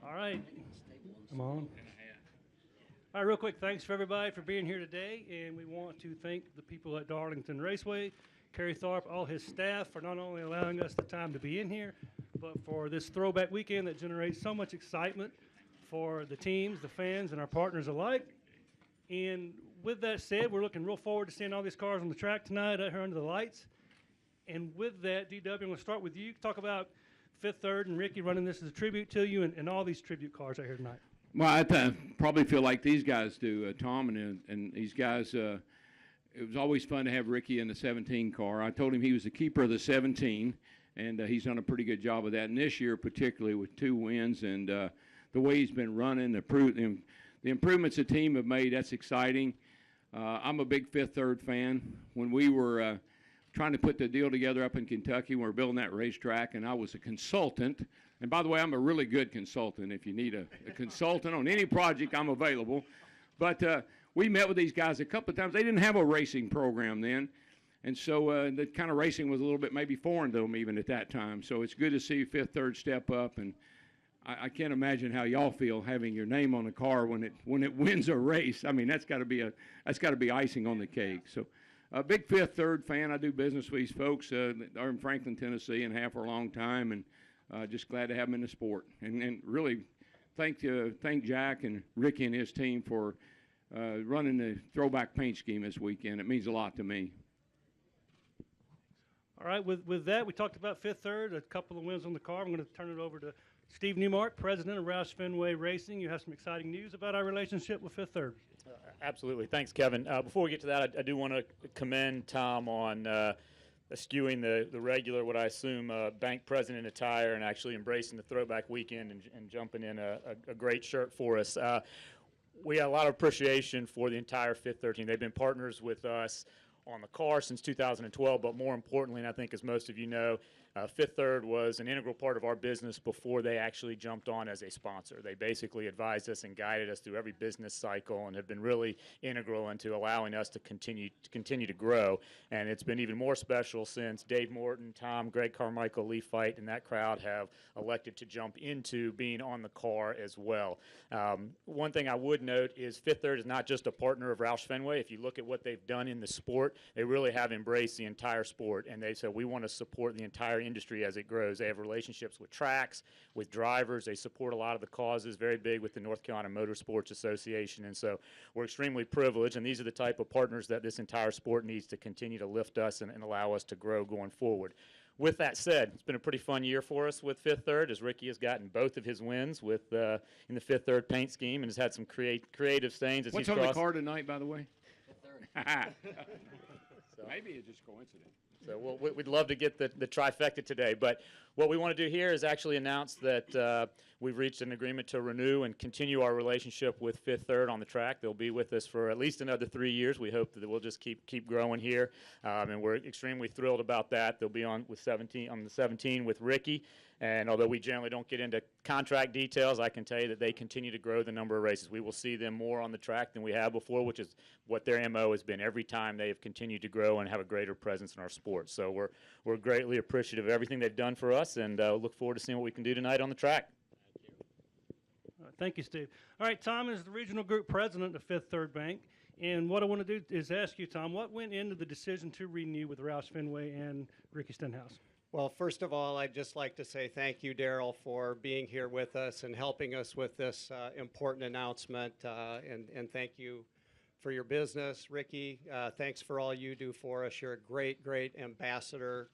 All right. Come on. All right, real quick, thanks for everybody for being here today, and we want to thank the people at Darlington Raceway, Kerry Tharp, all his staff for not only allowing us the time to be in here, but for this throwback weekend that generates so much excitement for the teams, the fans, and our partners alike. And with that said, we're looking real forward to seeing all these cars on the track tonight out here under the lights. And with that, DW, I'm going to start with you. Talk about Fifth Third and Ricky running this as a tribute to you and all these tribute cars out here tonight. Well, I probably feel like these guys do, Tom, and these guys. It was always fun to have Ricky in the 17 car. I told him he was the keeper of the 17, and he's done a pretty good job of that. And this year, particularly with 2 wins and the way he's been running, the improvements the team have made, that's exciting. I'm a big Fifth Third fan. When we were trying to put the deal together up in Kentucky, when we were building that racetrack, and I was a consultant. And by the way, I'm a really good consultant. If you need a consultant on any project, I'm available. But we met with these guys a couple of times. They didn't have a racing program then. And so the kind of racing was a little bit maybe foreign to them even at that time. So it's good to see Fifth Third step up. And I can't imagine how y'all feel having your name on the car when it wins a race. I mean, that's got to be icing on the cake. So a big Fifth Third fan. I do business with these folks. They're in Franklin, Tennessee, and have for a long time. And just glad to have them in the sport. And really thank Jack and Ricky and his team for running the throwback paint scheme this weekend. It means a lot to me. All right, with that, we talked about Fifth Third, a couple of wins on the car. I'm going to turn it over to Steve Newmark, president of Roush Fenway Racing. You have some exciting news about our relationship with Fifth Third. Absolutely. Thanks, Kevin. Before we get to that, I do want to commend Tom on eschewing the regular, what I assume, bank president attire and actually embracing the throwback weekend and jumping in a great shirt for us. We got a lot of appreciation for the entire Fifth Third team. They've been partners with us on the car since 2012, but more importantly, and I think as most of you know, Fifth Third was an integral part of our business before they actually jumped on as a sponsor. They basically advised us and guided us through every business cycle and have been really integral into allowing us to continue to grow. And it's been even more special since Dave Morton, Tom, Greg Carmichael, Lee Fight, and that crowd have elected to jump into being on the car as well. One thing I would note is Fifth Third is not just a partner of Roush Fenway. If you look at what they've done in the sport, they really have embraced the entire sport, and they said we want to support the entire industry as it grows. They have relationships with tracks, with drivers. They support a lot of the causes, very big with the North Carolina Motorsports Association, and so we're extremely privileged, and these are the type of partners that this entire sport needs to continue to lift us and allow us to grow going forward. With that said, it's been a pretty fun year for us with Fifth Third, as Ricky has gotten both of his wins with in the Fifth Third paint scheme and has had some creative things. What's on the car tonight, by the way? Fifth Third. So maybe it's just coincidence. So we'd love to get the trifecta today. But what we want to do here is actually announce that we've reached an agreement to renew and continue our relationship with Fifth Third on the track. They'll be with us for at least another 3 years. We hope that we'll just keep growing here, and we're extremely thrilled about that. They'll be on the 17 with Ricky. And although we generally don't get into contract details, I can tell you that they continue to grow the number of races. We will see them more on the track than we have before, which is what their MO has been every time they have continued to grow and have a greater presence in our sport. So we're greatly appreciative of everything they've done for us, and look forward to seeing what we can do tonight on the track. Thank you, Steve. All right, Tom is the regional group president of Fifth Third Bank. And what I want to do is ask you, Tom, what went into the decision to renew with Roush Fenway and Ricky Stenhouse? Well, first of all, I'd just like to say thank you, Darrell, for being here with us and helping us with this important announcement. And thank you for your business. Ricky, thanks for all you do for us. You're a great, great ambassador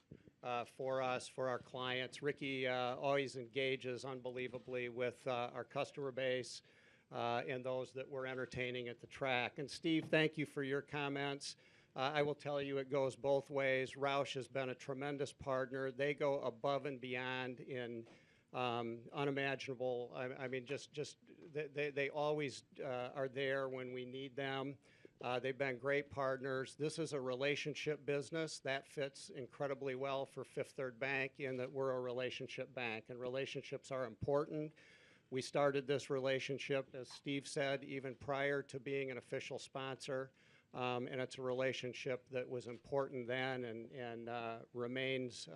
for us, for our clients. Ricky always engages unbelievably with our customer base and those that we're entertaining at the track. And Steve, thank you for your comments. I will tell you it goes both ways. Roush has been a tremendous partner. They go above and beyond in unimaginable. I mean, they always are there when we need them. They've been great partners. This is a relationship business. That fits incredibly well for Fifth Third Bank in that we're a relationship bank, and relationships are important. We started this relationship, as Steve said, even prior to being an official sponsor. And it's a relationship that was important then and remains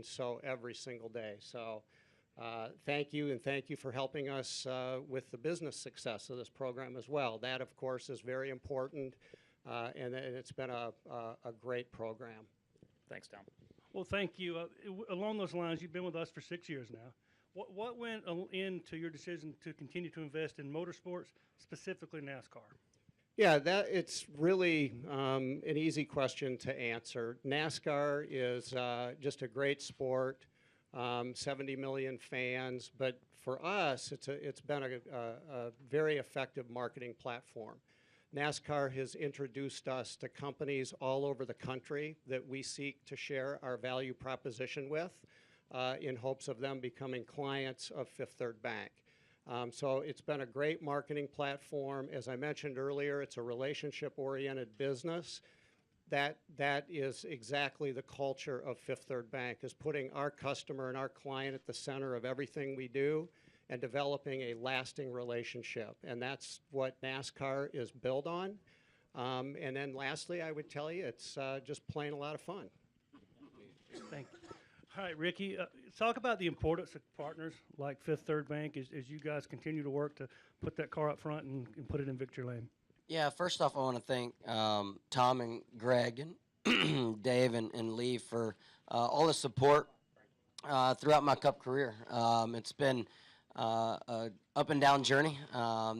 so every single day. So thank you, and thank you for helping us with the business success of this program as well. That, of course, is very important, and it's been a great program. Thanks, Tom. Well, thank you. Along those lines, you've been with us for 6 years now. What went into your decision to continue to invest in motorsports, specifically NASCAR? Yeah, it's really an easy question to answer. NASCAR is just a great sport, 70 million fans, but for us, it's been a very effective marketing platform. NASCAR has introduced us to companies all over the country that we seek to share our value proposition with in hopes of them becoming clients of Fifth Third Bank. So it's been a great marketing platform. As I mentioned earlier, it's a relationship-oriented business. That is exactly the culture of Fifth Third Bank, is putting our customer and our client at the center of everything we do and developing a lasting relationship. And that's what NASCAR is built on. And then lastly, I would tell you, it's just plain a lot of fun. Thank you. All right, Ricky, talk about the importance of partners like Fifth Third Bank as you guys continue to work to put that car up front and put it in victory lane. Yeah, first off, I want to thank Tom and Greg and Dave and Lee for all the support throughout my Cup career. It's been a up and down journey.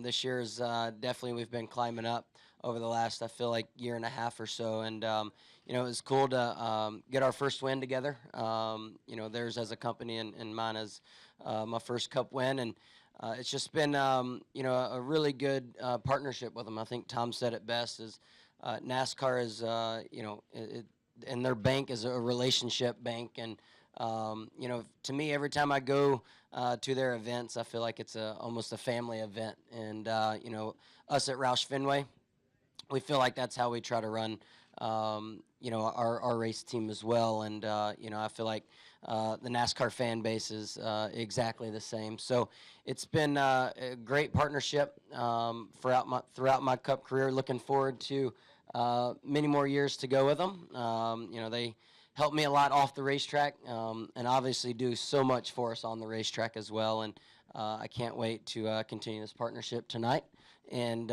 This year's definitely we've been climbing up over the last, I feel like, year and a half or so. And, you know, it was cool to get our first win together. You know, theirs as a company and mine as my first Cup win. And it's just been, you know, a really good partnership with them. I think Tom said it best is NASCAR is, you know, and their bank is a relationship bank. And, you know, to me, every time I go to their events, I feel like it's almost a family event. And, you know, us at Roush Fenway, we feel like that's how we try to run, you know, our race team as well. And, you know, I feel like the NASCAR fan base is exactly the same. So it's been a great partnership throughout my Cup career. Looking forward to many more years to go with them. You know, they help me a lot off the racetrack and obviously do so much for us on the racetrack as well. And I can't wait to continue this partnership tonight. And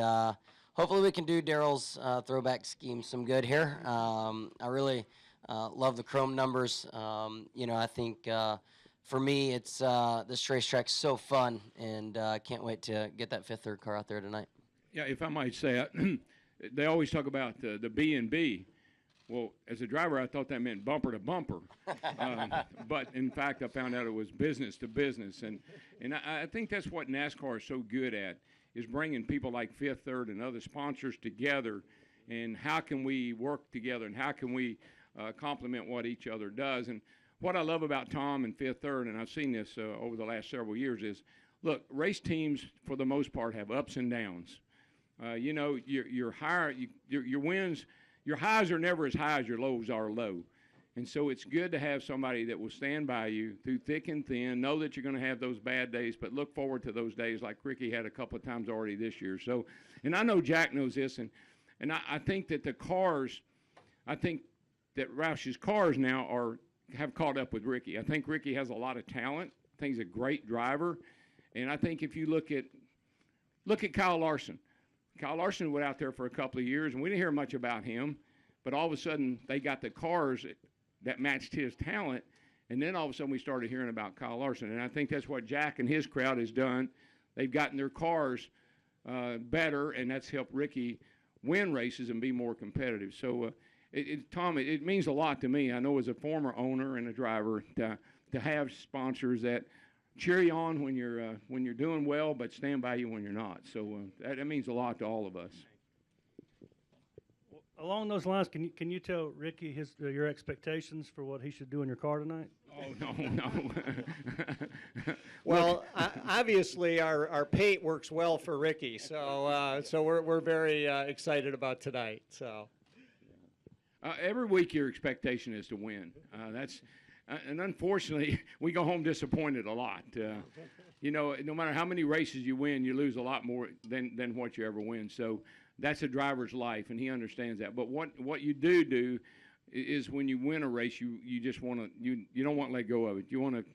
hopefully we can do Darrell's throwback scheme some good here. I really love the chrome numbers. You know, I think for me, it's this racetrack's so fun, and I can't wait to get that Fifth Third car out there tonight. Yeah, if I might say, they always talk about the B&B. Well, as a driver, I thought that meant bumper to bumper. But, in fact, I found out it was business to business. And I think that's what NASCAR is so good at, is bringing people like Fifth Third and other sponsors together, and how can we work together, and how can we complement what each other does. And what I love about Tom and Fifth Third, and I've seen this over the last several years, is, look, race teams, for the most part, have ups and downs. You know, your wins, your highs are never as high as your lows are low. And so it's good to have somebody that will stand by you through thick and thin, know that you're going to have those bad days, but look forward to those days like Ricky had a couple of times already this year. So, and I know Jack knows this, and I think that the cars, I think that Roush's cars now have caught up with Ricky. I think Ricky has a lot of talent. I think he's a great driver. And I think if you look at Kyle Larson. Kyle Larson went out there for a couple of years, and we didn't hear much about him. But all of a sudden, they got the cars that matched his talent, and then all of a sudden we started hearing about Kyle Larson. And I think that's what Jack and his crowd has done. They've gotten their cars better, and that's helped Ricky win races and be more competitive. So, Tom, it means a lot to me. I know as a former owner and a driver to have sponsors that cheer you on when you're doing well, but stand by you when you're not. So that means a lot to all of us. Well, along those lines, can you tell Ricky your expectations for what he should do in your car tonight? Oh, no. Well, obviously our paint works well for Ricky, so we're very excited about tonight. So every week your expectation is to win. And unfortunately, we go home disappointed a lot. You know, no matter how many races you win, you lose a lot more than what you ever win. So that's a driver's life, and he understands that. But what you do is when you win a race, you just want to you don't want to let go of it. You want to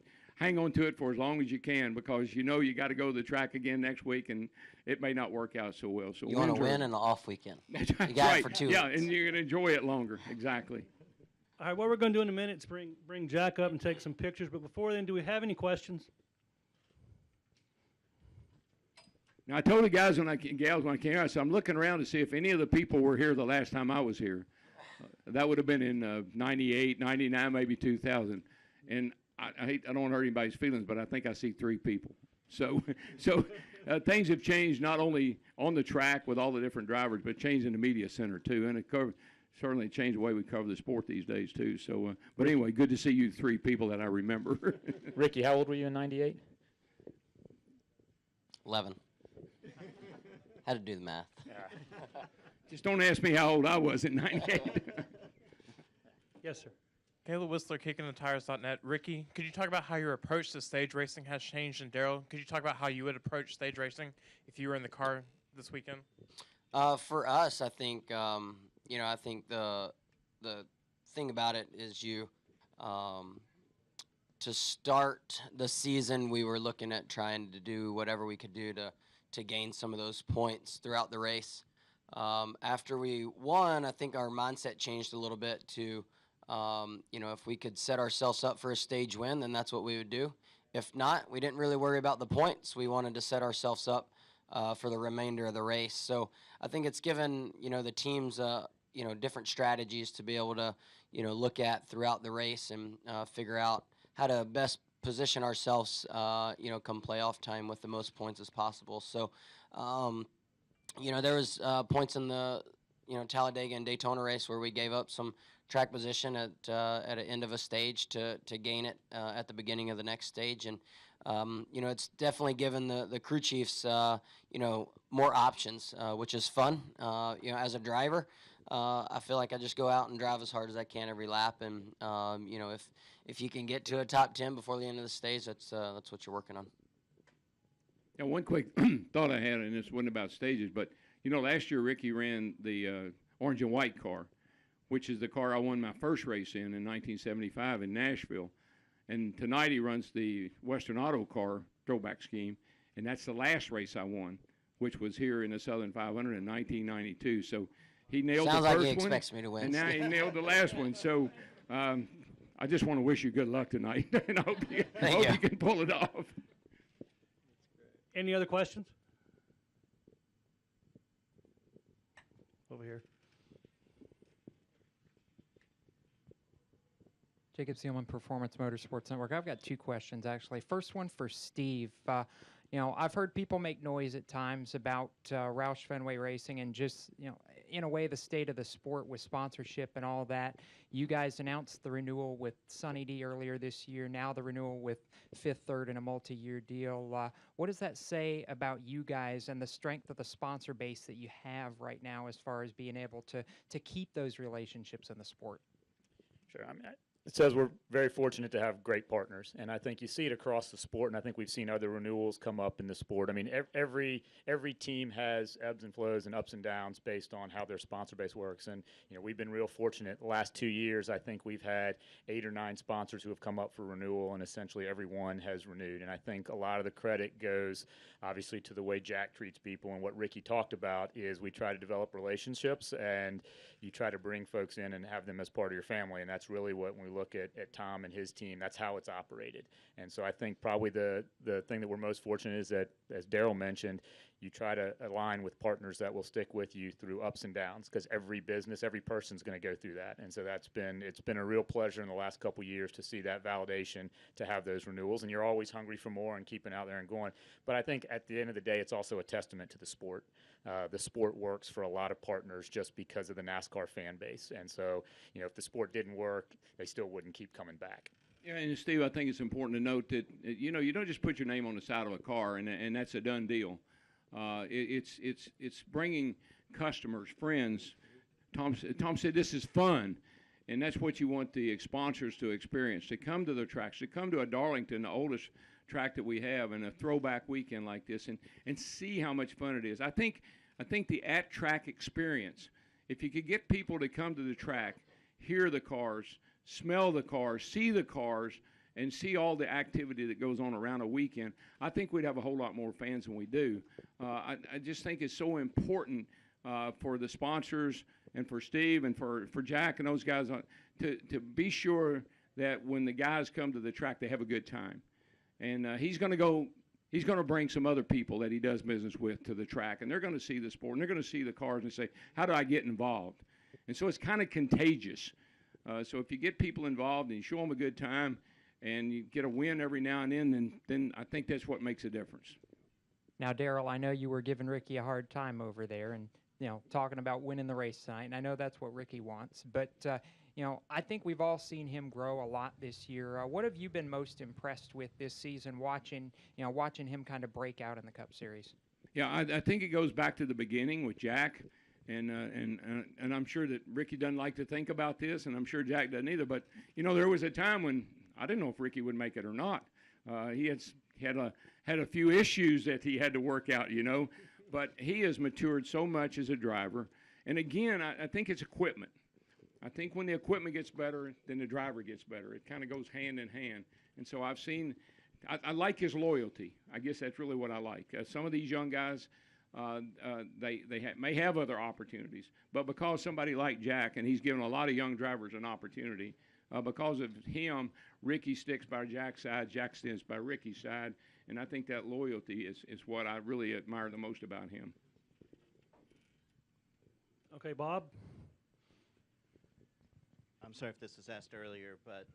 hang on to it for as long as you can, because you know you got to go to the track again next week, and it may not work out so well. So You want to win in the off weekend. That's You got right. it for 2 Yeah, weeks. and you're going to enjoy it longer. Exactly. All right, what we're going to do in a minute is bring Jack up and take some pictures. But before then, do we have any questions? Now, I told the guys gals when I came here, I said, I'm looking around to see if any of the people were here the last time I was here. That would have been in 98, 99, maybe 2000. And I don't want to hurt anybody's feelings, but I think I see 3 people. So things have changed not only on the track with all the different drivers, but changed in the media center too. And it certainly changed the way we cover the sport these days too. So, but anyway, good to see you 3 people that I remember. Ricky, how old were you in '98? 11. Had to do the math. Just don't ask me how old I was in '98. Yes, sir. Caleb Whistler, KickingTheTires.net. Ricky, could you talk about how your approach to stage racing has changed? And Darrell, could you talk about how you would approach stage racing if you were in the car this weekend? For us, I think I think the thing about it is to start the season, we were looking at trying to do whatever we could do to gain some of those points throughout the race. After we won, I think our mindset changed a little bit to, if we could set ourselves up for a stage win, then that's what we would do. If not, we didn't really worry about the points. We wanted to set ourselves up for the remainder of the race. So I think it's given, the teams, different strategies to be able to, look at throughout the race and figure out how to best position ourselves, come playoff time with the most points as possible. So, there was points in the, Talladega and Daytona race where we gave up some track position at the end of a stage to gain it at the beginning of the next stage. And, it's definitely given the crew chiefs, more options, which is fun. As a driver, I feel like I just go out and drive as hard as I can every lap. And, if you can get to a top 10 before the end of the stage, that's what you're working on. Yeah, one quick thought I had, and this wasn't about stages, but, last year Ricky ran the orange and white car, which is the car I won my first race in 1975 in Nashville. And tonight he runs the Western Auto car throwback scheme, and that's the last race I won, which was here in the Southern 500 in 1992. So he nailed Sounds the first like he one, expects me to win. and now he nailed the last one. So I just want to wish you good luck tonight, and I hope you can pull it off. Any other questions? Over here. Jacob Seelman, Performance Motorsports Network. I've got 2 questions, actually. First one for Steve. I've heard people make noise at times about Roush Fenway Racing and just, in a way, the state of the sport with sponsorship and all that. You guys announced the renewal with Sunny D earlier this year, now the renewal with Fifth Third in a multi-year deal. What does that say about you guys and the strength of the sponsor base that you have right now as far as being able to keep those relationships in the sport? Sure. It says we're very fortunate to have great partners, and I think you see it across the sport, and I think we've seen other renewals come up in the sport. I mean, every team has ebbs and flows and ups and downs based on how their sponsor base works, and we've been real fortunate. The last 2 years, I think we've had 8 or 9 sponsors who have come up for renewal, and essentially everyone has renewed. And I think a lot of the credit goes, obviously, to the way Jack treats people, and what Ricky talked about is we try to develop relationships, and you try to bring folks in and have them as part of your family, and that's really what when we look at Tom and his team, that's how it's operated. And so I think probably the thing that we're most fortunate is that, as Darrell mentioned, you try to align with partners that will stick with you through ups and downs, because every business, every person's going to go through that. And so it's been a real pleasure in the last couple of years to see that validation, to have those renewals. And you're always hungry for more and keeping out there and going. But I think at the end of the day, it's also a testament to the sport. The sport works for a lot of partners just because of the NASCAR fan base. And so, if the sport didn't work, they still wouldn't keep coming back. Yeah, and Steve, I think it's important to note that, you don't just put your name on the side of a car and that's a done deal. It's bringing customers, friends. Tom said this is fun, and that's what you want the sponsors to experience, to come to the tracks, to come to a Darlington, the oldest track that we have, and a throwback weekend like this, and see how much fun it is. I think the at-track experience, if you could get people to come to the track, hear the cars, smell the cars, see the cars, and see all the activity that goes on around a weekend, I think we'd have a whole lot more fans than we do. I just think it's so important for the sponsors and for Steve and for Jack and those guys to be sure that when the guys come to the track, they have a good time. And he's going to bring some other people that he does business with to the track, and they're going to see the sport, and they're going to see the cars and say, how do I get involved? And so it's kind of contagious. So if you get people involved and you show them a good time and you get a win every now and then I think that's what makes a difference. Now, Darrell, I know you were giving Ricky a hard time over there and, talking about winning the race tonight, and I know that's what Ricky wants. But, I think we've all seen him grow a lot this year. What have you been most impressed with this season watching him kind of break out in the Cup Series? Yeah, I think it goes back to the beginning with Jack. And I'm sure that Ricky doesn't like to think about this, and I'm sure Jack doesn't either. But, there was a time when I didn't know if Ricky would make it or not. He had a few issues that he had to work out, But he has matured so much as a driver. And, again, I think it's equipment. I think when the equipment gets better, then the driver gets better. It kind of goes hand in hand. And so I've seen I like his loyalty. I guess that's really what I like. Some of these young guys, they may have other opportunities, but because somebody like Jack, and he's given a lot of young drivers an opportunity, because of him, Ricky sticks by Jack's side, Jack stands by Ricky's side, and I think that loyalty is what I really admire the most about him. Okay, Bob? I'm sorry if this was asked earlier, but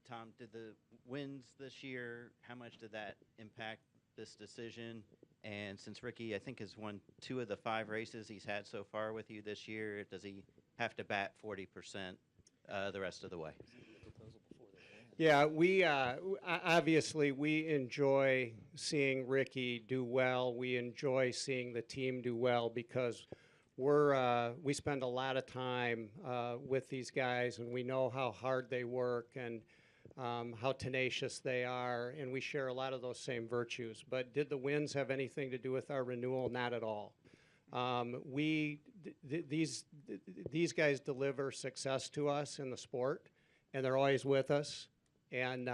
Tom, did the wins this year, how much did that impact this decision? And since Ricky, I think, has won 2 of the 5 races he's had so far with you this year, does he have to bat 40% the rest of the way? Yeah, we obviously we enjoy seeing Ricky do well. We enjoy seeing the team do well because we spend a lot of time with these guys, and we know how hard they work and how tenacious they are, and we share a lot of those same virtues. But did the wins have anything to do with our renewal? Not at all. These guys deliver success to us in the sport, and they're always with us, and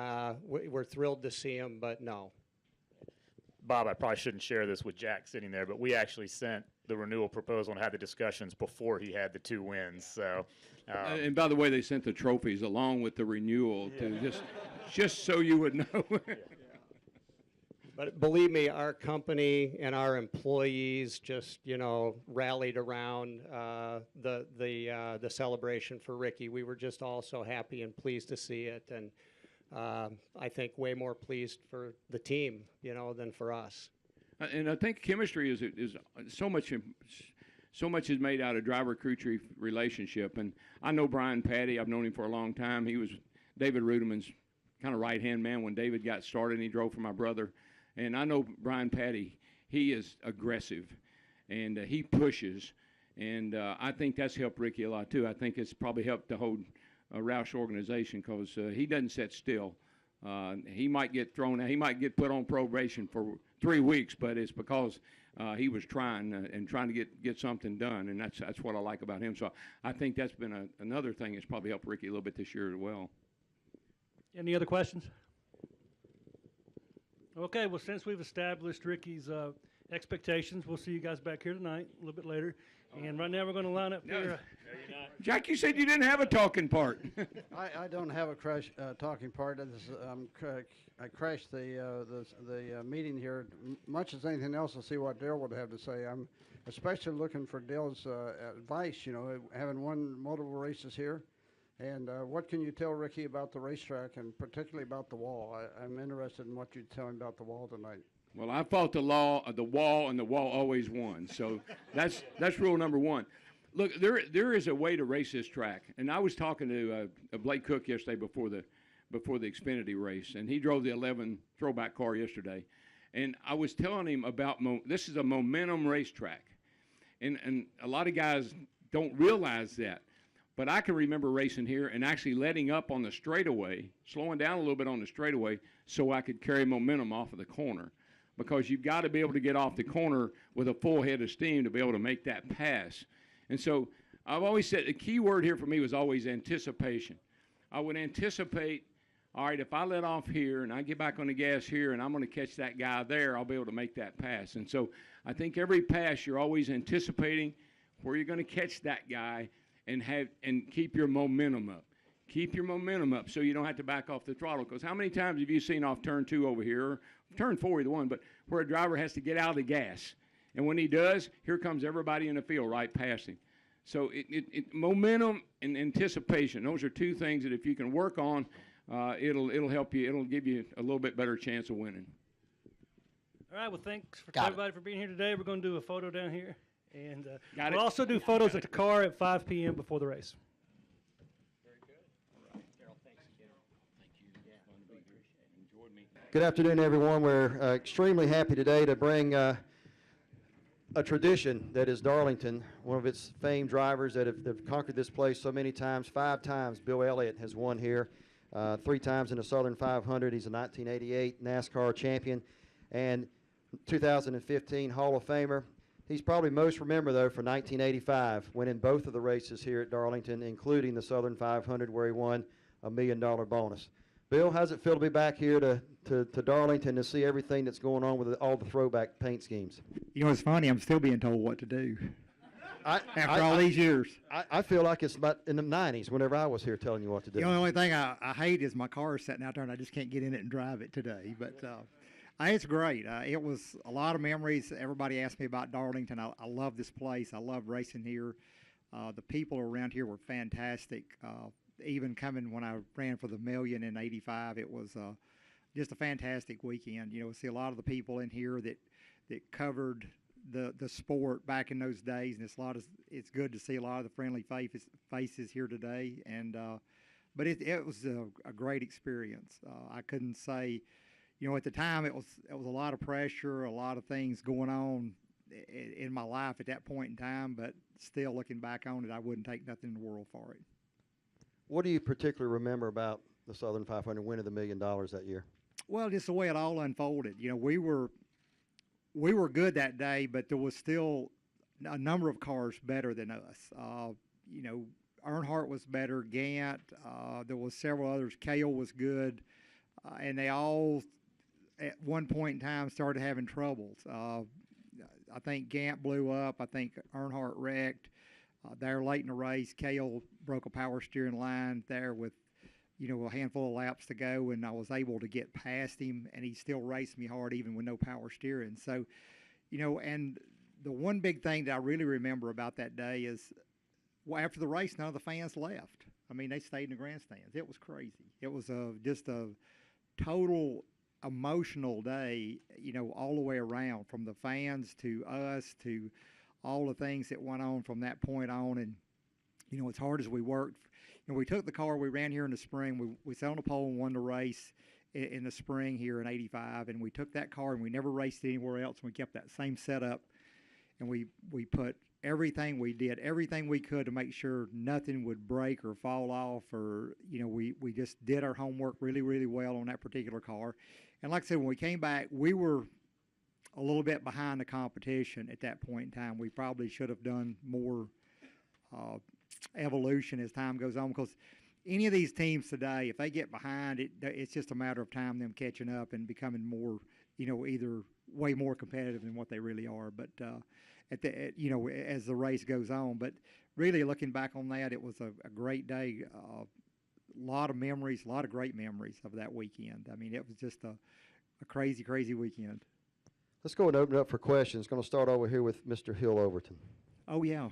we're thrilled to see them, but no. Bob, I probably shouldn't share this with Jack sitting there, but we actually sent the renewal proposal and had the discussions before he had the 2 wins. So, and by the way, they sent the trophies along with the renewal to just so you would know. But believe me, our company and our employees just rallied around the celebration for Ricky. We were just all so happy and pleased to see it, and I think way more pleased for the team, than for us. And I think chemistry is so much is made out of driver-crew chief relationship. And I know Brian Patty. I've known him for a long time. He was David Rudiman's kind of right-hand man when David got started, and he drove for my brother. And I know Brian Patty. He is aggressive, and he pushes. And I think that's helped Ricky a lot, too. I think it's probably helped the whole Roush organization because he doesn't sit still. He might get thrown out. He might get put on probation for 3 weeks, but it's because he was trying to get something done, and that's what I like about him. So I think that's been another thing that's probably helped Ricky a little bit this year as well. Any other questions? Okay, well, since we've established Ricky's expectations, we'll see you guys back here tonight a little bit later. And right now we're going to line up here. Jack, you said you didn't have a talking part. I don't have a talking part. I crashed the meeting here. Much as anything else, to see what Darrell would have to say. I'm especially looking for Darrell's advice. Having won multiple races here, and what can you tell Ricky about the racetrack and particularly about the wall? I'm interested in what you tell him about the wall tonight. Well, I fought the wall, and the wall always won. So that's rule number 1. Look, there is a way to race this track, and I was talking to Blake Cook yesterday before the Xfinity race, and he drove the 11 throwback car yesterday, and I was telling him about this is a momentum racetrack, and a lot of guys don't realize that, but I can remember racing here and actually letting up on the straightaway, slowing down a little bit on the straightaway, so I could carry momentum off of the corner. Because you've got to be able to get off the corner with a full head of steam to be able to make that pass. And so I've always said the key word here for me was always anticipation. I would anticipate all right, if I let off here and I get back on the gas here and I'm going to catch that guy there, I'll be able to make that pass. And so I think every pass you're always anticipating where you're going to catch that guy and keep your momentum up. Keep your momentum up so you don't have to back off the throttle. Because how many times have you seen off turn 2 over here, or turn 4 either one, but where a driver has to get out of the gas. And when he does, here comes everybody in the field right past him. So momentum and anticipation, those are two things that if you can work on, it'll help you. It'll give you a little bit better chance of winning. All right. Well, thanks for everybody for being here today. We're going to do a photo down here, and we'll also do photos at the car at 5 p.m. before the race. Very good. All right, Darrell. Thanks again. Thank you. Yeah, fun to be here. Enjoyed me. Good afternoon, everyone. We're extremely happy today to bring a tradition that is Darlington, one of its famed drivers that have conquered this place so many times. 5 times Bill Elliott has won here, 3 times in the Southern 500. He's a 1988 NASCAR champion and 2015 Hall of Famer. He's probably most remembered, though, for 1985, winning both of the races here at Darlington, including the Southern 500, where he won a $1 million bonus. Bill, how's it feel to be back here to Darlington to see everything that's going on with all the throwback paint schemes? You know, it's funny. I'm still being told what to do after all these years. I feel like it's about in the 90s whenever I was here telling you what to do. The only thing I hate is my car is sitting out there and I just can't get in it and drive it today. But it's great. It was a lot of memories. Everybody asked me about Darlington. I love this place. I love racing here. The people around here were fantastic. Even coming when I ran for the million in '85, it was just a fantastic weekend. You know, see a lot of the people in here that covered the sport back in those days, and it's good to see a lot of the friendly faces here today. And but it was a great experience. I couldn't say, you know, at the time it was a lot of pressure, a lot of things going on in my life at that point in time. But still, looking back on it, I wouldn't take nothing in the world for it. What do you particularly remember about the Southern 500 winning the $1 million that year? Well, just the way it all unfolded. You know, we were good that day, but there was still a number of cars better than us. You know, Earnhardt was better, Gant, there was several others. Cale was good, and they all at one point in time started having troubles. I think Gant blew up. I think Earnhardt wrecked. There late in the race, Cale broke a power steering line there with, you know, a handful of laps to go, and I was able to get past him, and he still raced me hard even with no power steering. So, you know, and the one big thing that I really remember about that day is, well, after the race, none of the fans left. I mean, they stayed in the grandstands. It was crazy. It was just a total emotional day, you know, all the way around, from the fans to us to all the things that went on from that point on. And, you know, as hard as we worked, you know, we took the car, we ran here in the spring, we sat on the pole and won the race in the spring here in '85, and we took that car and we never raced it anywhere else, and we kept that same setup, and we put everything we did, everything we could to make sure nothing would break or fall off, or, you know, we just did our homework really, really well on that particular car. And like I said, when we came back, we were a little bit behind the competition at that point in time. We probably should have done more evolution as time goes on, because any of these teams today, if they get behind, it's just a matter of time them catching up and becoming more, you know, either way more competitive than what they really are. But you know, as the race goes on. But really, looking back on that, it was a great day. A lot of memories, a lot of great memories of that weekend. I mean, it was just a crazy, crazy weekend. Let's go and open it up for questions. Going to start over here with Mr. Hill Overton. Oh, yeah.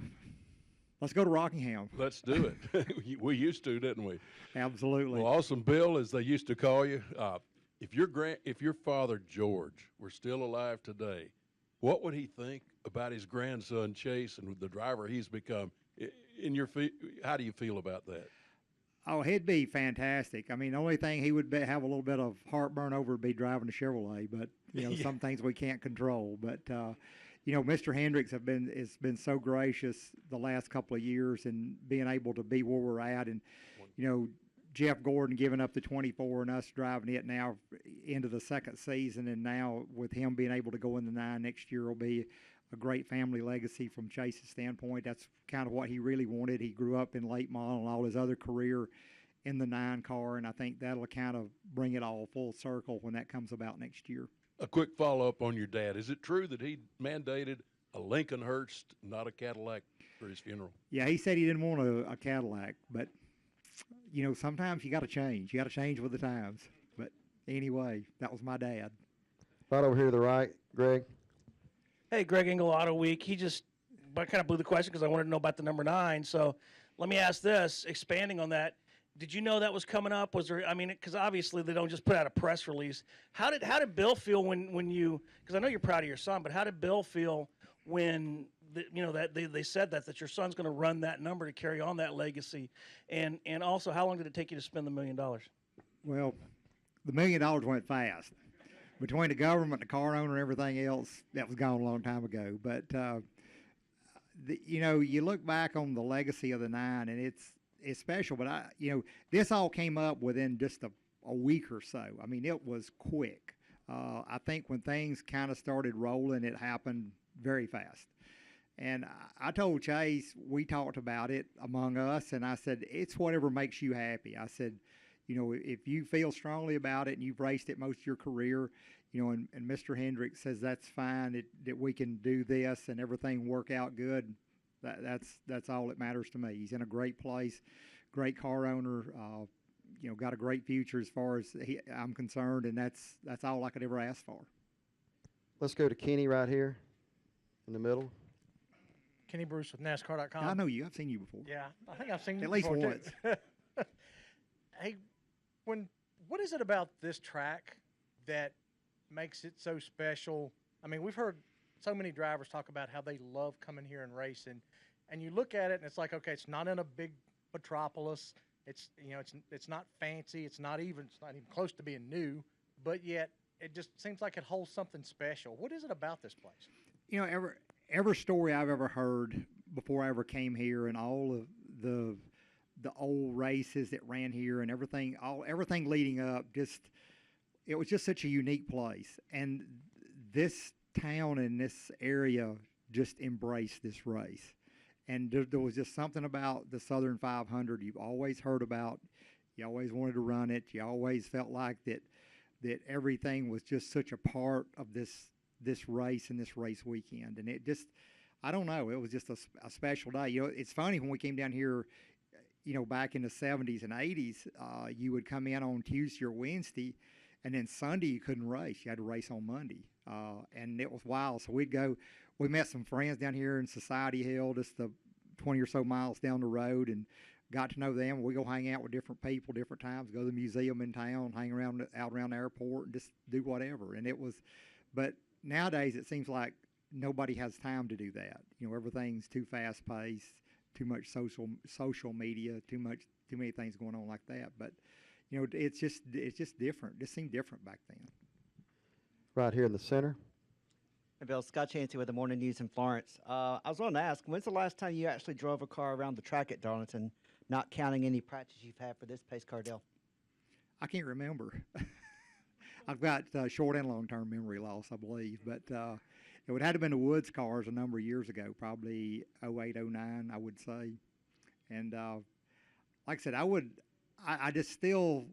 Let's go to Rockingham. Let's do it. We used to, didn't we? Absolutely. Well, Awesome Bill, as they used to call you, if your father, George, were still alive today, what would he think about his grandson, Chase, and the driver he's become? How do you feel about that? Oh, he'd be fantastic. I mean, the only thing he would have a little bit of heartburn over would be driving a Chevrolet, but, you know, yeah. Some things we can't control. But, you know, Mr. Hendricks has been so gracious the last couple of years and being able to be where we're at. And, you know, Jeff Gordon giving up the 24 and us driving it now into the second season, and now with him being able to go in the 9 next year will be a great family legacy from Chase's standpoint. That's kind of what he really wanted. He grew up in late model and all his other career in the 9 car, and I think that'll kind of bring it all full circle when that comes about next year. A quick follow-up on your dad. Is it true that he mandated a Lincoln Hearst, not a Cadillac, for his funeral? Yeah, he said he didn't want a Cadillac, but, sometimes you got to change. You got to change with the times. But anyway, that was my dad. Right over here to the right, Greg. Hey, Greg Engel, Auto Week. He just kind of blew the question because I wanted to know about the number 9. So let me ask this, expanding on that. Did you know that was coming up? Was there? I mean, because obviously they don't just put out a press release. How did Bill feel when you? Because I know you're proud of your son, but how did Bill feel when that they said that your son's going to run that number to carry on that legacy, and also how long did it take you to spend the $1 million? Well, the $1 million went fast. Between the government, the car owner, and everything else, that was gone a long time ago. But you look back on the legacy of the 9, and it's special. But this all came up within just a week or so. I mean, it was quick. I think when things kind of started rolling, it happened very fast. And I told Chase, we talked about it among us, and I said, it's whatever makes you happy. I said, if you feel strongly about it and you've raced it most of your career, and Mr. Hendricks says that's fine, that we can do this and everything work out good, that's all that matters to me. He's in a great place, great car owner, got a great future as far as I'm concerned, and that's all I could ever ask for. Let's go to Kenny right here in the middle. Kenny Bruce with NASCAR.com. I know you. I've seen you before. Yeah, I think I've seen you at least before once. Too. Hey, what is it about this track that makes it so special? I mean, we've heard so many drivers talk about how they love coming here and racing, and you look at it and it's like, okay, it's not in a big metropolis. It's it's not fancy. It's not even close to being new, but yet it just seems like it holds something special. What is it about this place? Every story I've ever heard before I ever came here, and all of the old races that ran here and everything leading up, it was just such a unique place. And this town and this area just embraced this race. And there was just something about the Southern 500 you've always heard about. You always wanted to run it. You always felt like that everything was just such a part of this race and this race weekend. And it just, I don't know, it was just a special day. It's funny, when we came down here, back in the 70s and 80s, you would come in on Tuesday or Wednesday, and then Sunday you couldn't race. You had to race on Monday. And it was wild. So we met some friends down here in Society Hill, just the 20 or so miles down the road, and got to know them. We go hang out with different people, different times, go to the museum in town, hang around out around the airport, and just do whatever. And but nowadays it seems like nobody has time to do that. Everything's too fast paced, too much social media, too many things going on like that. But it's just different. It just seemed different back then. Right here in the center. Hey, Bill, Scott Chansey with the Morning News in Florence. I was going to ask, when's the last time you actually drove a car around the track at Darlington, not counting any practice you've had for this pace car deal? I can't remember. I've got short and long-term memory loss, I believe. But it would have been the Woods cars a number of years ago, probably 08, 09, I would say. And like I said, I just still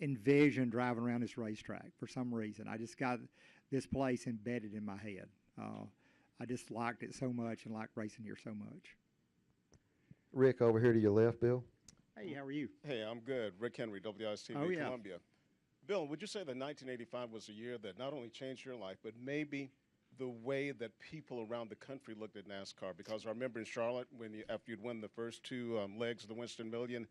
envision driving around this racetrack for some reason. I just got this place embedded in my head. I just liked it so much and liked racing here so much. Rick, over here to your left, Bill. Hey, how are you? Hey, I'm good. Rick Henry, WIS-TV, Oh, yeah. Columbia. Bill, would you say that 1985 was a year that not only changed your life, but maybe the way that people around the country looked at NASCAR? Because I remember in Charlotte, after you'd won the first two legs of the Winston Million,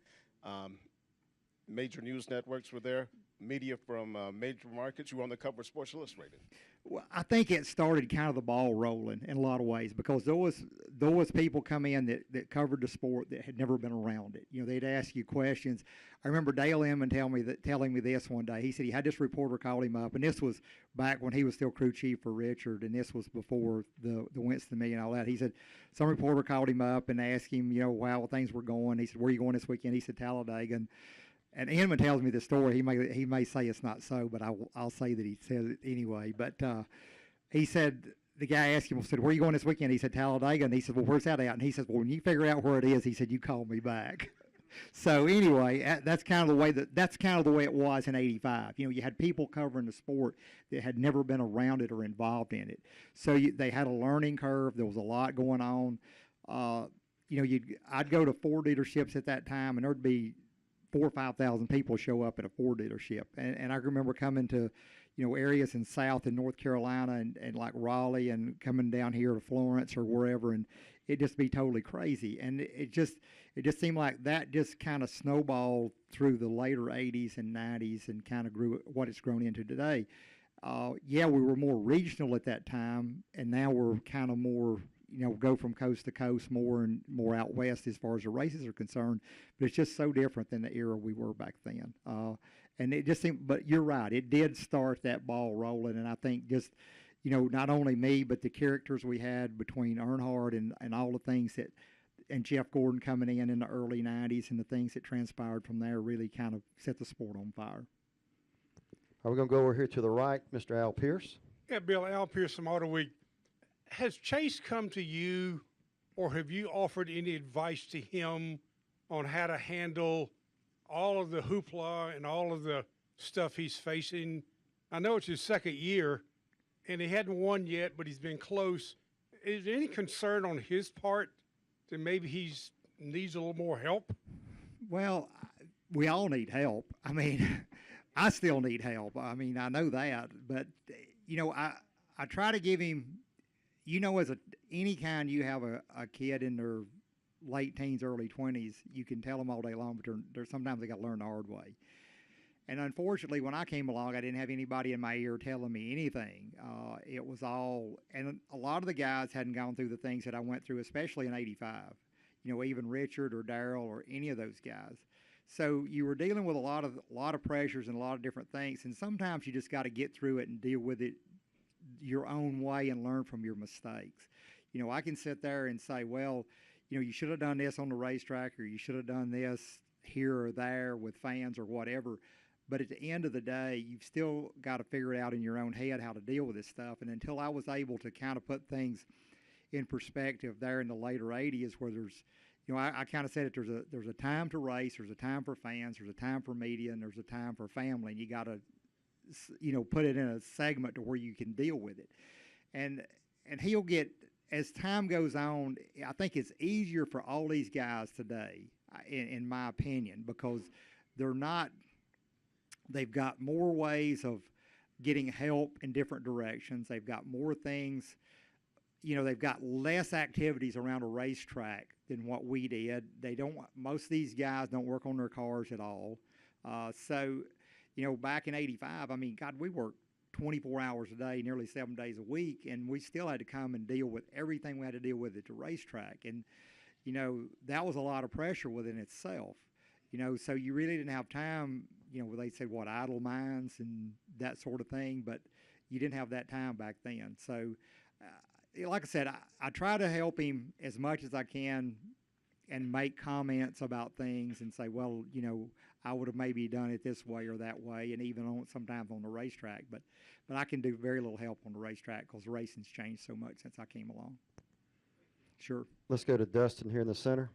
major news networks were there, media from major markets. You were on the cover of Sports Illustrated. Well, I think it started kind of the ball rolling in a lot of ways, because there was people come in that covered the sport that had never been around it. They'd ask you questions. I remember Dale Inman telling me this one day. He said he had this reporter call him up, and this was back when he was still crew chief for Richard, and this was before the Winston Million and all that. He said some reporter called him up and asked him, how things were going. He said, "Where are you going this weekend?" He said, "Talladega." And Inman tells me the story. He may say it's not so, but I'll say that he said it anyway. But he said, the guy asked him, said, "Where are you going this weekend?" He said, "Talladega." And he said, "Well, where's that at?" And he said, "Well, when you figure out where it is," he said, "you call me back." So anyway, that's kind of the way it was in '85. You know, you had people covering the sport that had never been around it or involved in it. So they had a learning curve. There was a lot going on. You know, I'd go to Ford dealerships at that time, and there'd be 4,000 or 5,000 people show up at a Ford dealership. And I remember coming to, you know, areas in South and North Carolina and like Raleigh and coming down here to Florence or wherever, and it'd just be totally crazy. And it just seemed like that just kind of snowballed through the later 80s and 90s and kind of grew what it's grown into today. Yeah, we were more regional at that time, and now we're kind of more, you know, go from coast to coast more and more out west as far as the races are concerned. But it's just so different than the era we were back then. And it just seemed, but you're right, it did start that ball rolling. And I think just, you know, not only me, but the characters we had between Earnhardt and all the things that, and Jeff Gordon coming in the early 90s and the things that transpired from there really kind of set the sport on fire. Are we going to go over here to the right, Mr. Al Pierce? Yeah, Bill, Al Pierce from Auto Week. Has Chase come to you, or have you offered any advice to him on how to handle all of the hoopla and all of the stuff he's facing? I know it's his second year, and he hadn't won yet, but he's been close. Is there any concern on his part that maybe he's needs a little more help? Well, we all need help. I mean, I still need help. I mean, I know that, but you know, I try to give him, you know, as any kind you have a kid in their late teens, early 20s, you can tell them all day long, but they're sometimes they got to learn the hard way. And unfortunately, when I came along, I didn't have anybody in my ear telling me anything. It was all, and a lot of the guys hadn't gone through the things that I went through, especially in '85. You know, even Richard or Darrell or any of those guys. So you were dealing with a lot of pressures and a lot of different things, and sometimes you just got to get through it and deal with it your own way and learn from your mistakes. You know, I can sit there and say, well, you know, you should have done this on the racetrack, or you should have done this here or there with fans or whatever. But at the end of the day, you've still got to figure it out in your own head how to deal with this stuff. And until I was able to kind of put things in perspective there in the later 80s, where there's, you know, I kind of said it, there's a time to race, there's a time for fans, there's a time for media, and there's a time for family. And you got to, you know, put it in a segment to where you can deal with it. And he'll get, as time goes on, I think it's easier for all these guys today, in my opinion, because they've got more ways of getting help in different directions. They've got more things, you know, they've got less activities around a racetrack than what we did. Most of these guys don't work on their cars at all. So, you know, back in '85, I mean, God, we worked 24 hours a day, nearly 7 days a week, and we still had to come and deal with everything we had to deal with at the racetrack. And, you know, that was a lot of pressure within itself. You know, so you really didn't have time, you know, where they said, idle minds and that sort of thing, but you didn't have that time back then. So, like I said, I try to help him as much as I can and make comments about things and say, well, you know, I would have maybe done it this way or that way, and even sometimes on the racetrack. But I can do very little help on the racetrack because racing's changed so much since I came along. Sure. Let's go to Dustin here in the center.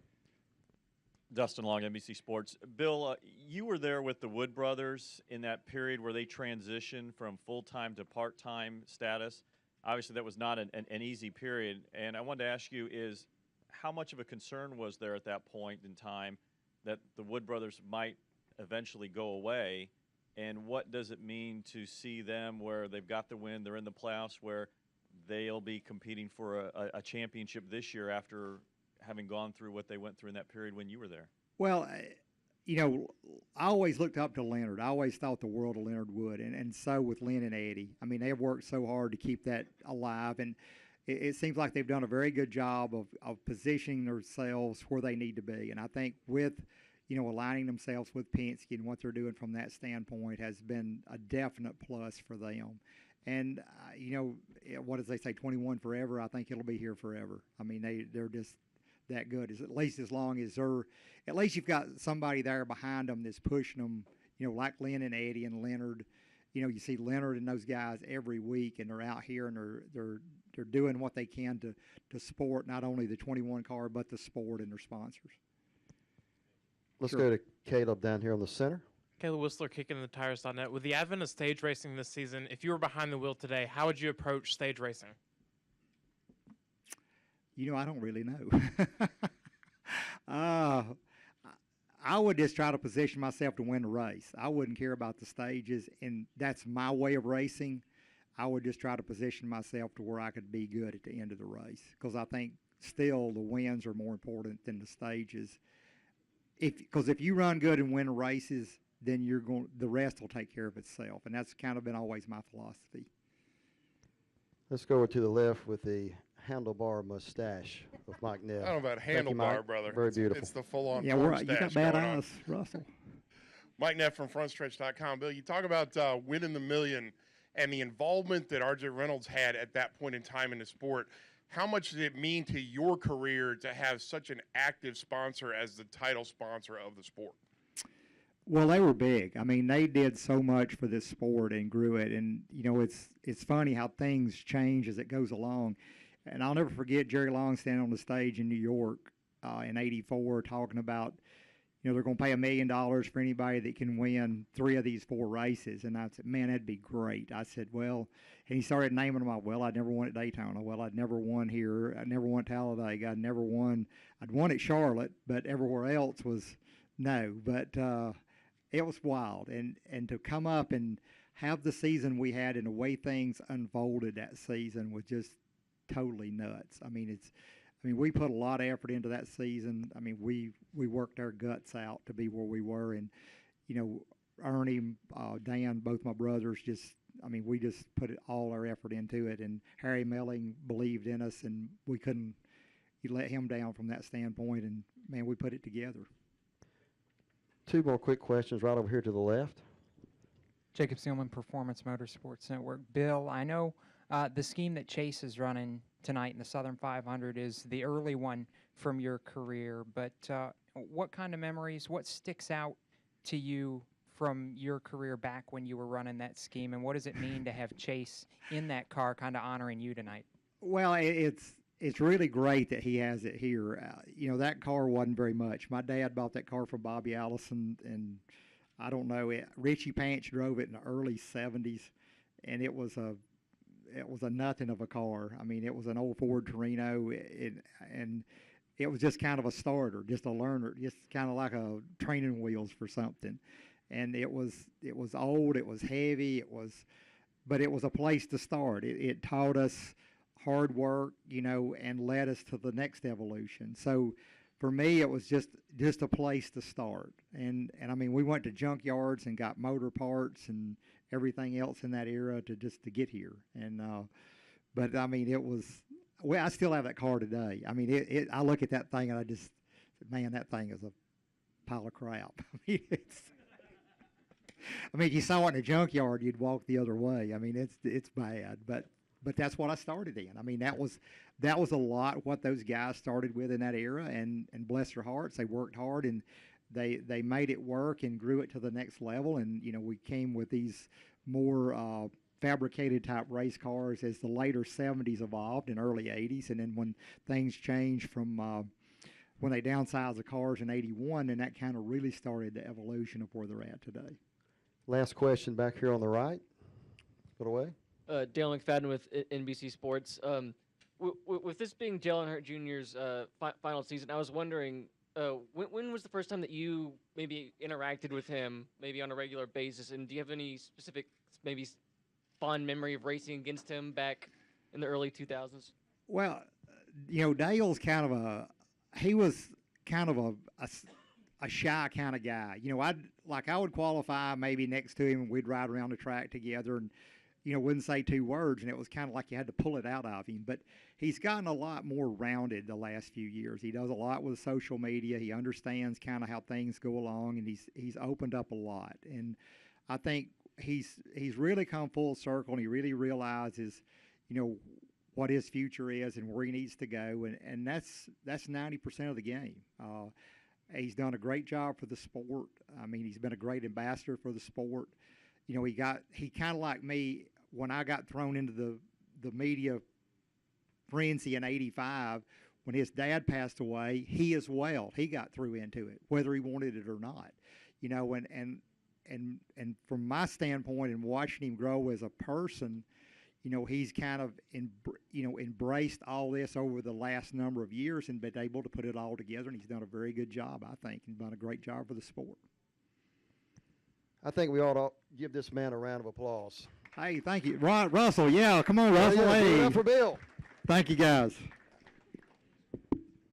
Dustin Long, NBC Sports. Bill, you were there with the Wood brothers in that period where they transitioned from full-time to part-time status. Obviously, that was not an easy period. And I wanted to ask you is how much of a concern was there at that point in time that the Wood brothers might eventually go away? And what does it mean to see them where they've got the win, they're in the playoffs, where they'll be competing for a championship this year after having gone through what they went through in that period when you were there? Well, you know, I always looked up to Leonard. I always thought the world of Leonard Wood, and so with Lynn and Eddie. I mean, they have worked so hard to keep that alive, and it seems like they've done a very good job of positioning themselves where they need to be. And I think with, you know, aligning themselves with Penske and what they're doing from that standpoint has been a definite plus for them. And, you know, what does they say, 21 forever? I think it'll be here forever. I mean, they're just that good, at least as long as at least you've got somebody there behind them that's pushing them, you know, like Lynn and Eddie and Leonard. You know, you see Leonard and those guys every week, and they're out here and they're doing what they can to support not only the 21 car but the sport and their sponsors. Let's Sure. go to Caleb down here on the center. Caleb Whistler, kickingthetires.net. With the advent of stage racing this season, if you were behind the wheel today, how would you approach stage racing? I don't really know. uh, I would just try to position myself to win the race. I wouldn't care about the stages, and that's my way of racing. I would just try to position myself to where I could be good at the end of the race, because I think still the wins are more important than the stages. Because if you run good and win races, then the rest will take care of itself, and that's kind of been always my philosophy. Let's go over to the left with the handlebar mustache of Mike Neff. I don't know about Thank you, handlebar, Mike. brother. Very beautiful. It's the full-on Yeah, porn you got stash bad going on. eyes, Russell. Mike Neff from FrontStretch.com. Bill, you talk about winning the million and the involvement that R.J. Reynolds had at that point in time in the sport. How much did it mean to your career to have such an active sponsor as the title sponsor of the sport? Well, they were big. I mean, they did so much for this sport and grew it. And it's funny how things change as it goes along. And I'll never forget Jerry Long standing on the stage in New York in '84 talking about, they're going to pay $1 million for anybody that can win 3 of these 4 races. And I said, man, that'd be great. I said, well, and he started naming them. Well, I'd never won at Daytona. Well, I'd never won here. I'd never won at Talladega. I'd won at Charlotte, but everywhere else was no. But it was wild. And to come up and have the season we had and the way things unfolded that season was just totally nuts. I mean, we put a lot of effort into that season. I mean, we worked our guts out to be where we were, and Ernie, Dan, both my brothers, we just put all our effort into it. And Harry Melling believed in us, and we couldn't let him down from that standpoint. And man, we put it together. 2 more quick questions right over here to the left. Jacob Seelman, Performance Motorsports Network. Bill, I know the scheme that Chase is running tonight in the Southern 500 is the early one from your career, but what kind of memories, what sticks out to you from your career back when you were running that scheme, and what does it mean to have Chase in that car kind of honoring you tonight? Well, it's really great that he has it here. That car wasn't very much. My dad bought that car from Bobby Allison, and I don't know, Richie Pants drove it in the early 70s, and it was a nothing of a car. I mean, it was an old Ford Torino, and it was just kind of a starter, just a learner, just kind of like a training wheels for something. And it was old, it was heavy, but it was a place to start. It taught us hard work, and led us to the next evolution. So for me, it was just a place to start. And I mean, we went to junkyards and got motor parts and everything else in that era to get here. And but I mean, I still have that car today. I mean, I look at that thing and I just, man, that thing is a pile of crap. I mean, if you saw it in a junkyard, you'd walk the other way. I mean, it's bad, but that's what I started in. I mean, that was a lot what those guys started with in that era, and bless their hearts, they worked hard and they made it work and grew it to the next level. And we came with these more fabricated type race cars as the later 70s evolved and early 80s, and then when things changed from when they downsized the cars in '81, and that kind of really started the evolution of where they're at today. Last question back here on the right. Put away. Dale McFadden with NBC Sports. With this being Dale Earnhardt Jr.'s final season, I was wondering, when was the first time that you maybe interacted with him, maybe on a regular basis, and do you have any specific, maybe fond memory of racing against him back in the early 2000s? Well, Dale's he was kind of a shy kind of guy. I would qualify maybe next to him, and we'd ride around the track together, and wouldn't say 2 words, and it was kind of like you had to pull it out of him. But he's gotten a lot more rounded the last few years. He does a lot with social media. He understands kind of how things go along, and he's opened up a lot. And I think he's really come full circle, and he really realizes, what his future is and where he needs to go, and that's 90% of the game. He's done a great job for the sport. I mean, he's been a great ambassador for the sport. He kind of like me when I got thrown into the media frenzy in '85. when his dad passed away, he as well, he got through into it, whether he wanted it or not. You know, and from my standpoint and watching him grow as a person, you know, he's kind of embraced all this over the last number of years and been able to put it all together, and he's done a very good job, I think, and done a great job for the sport. I think we ought to give this man a round of applause. Hey, thank you. Russell, yeah, come on, Russell. Yeah, give it hey. up for Bill. Thank you, guys.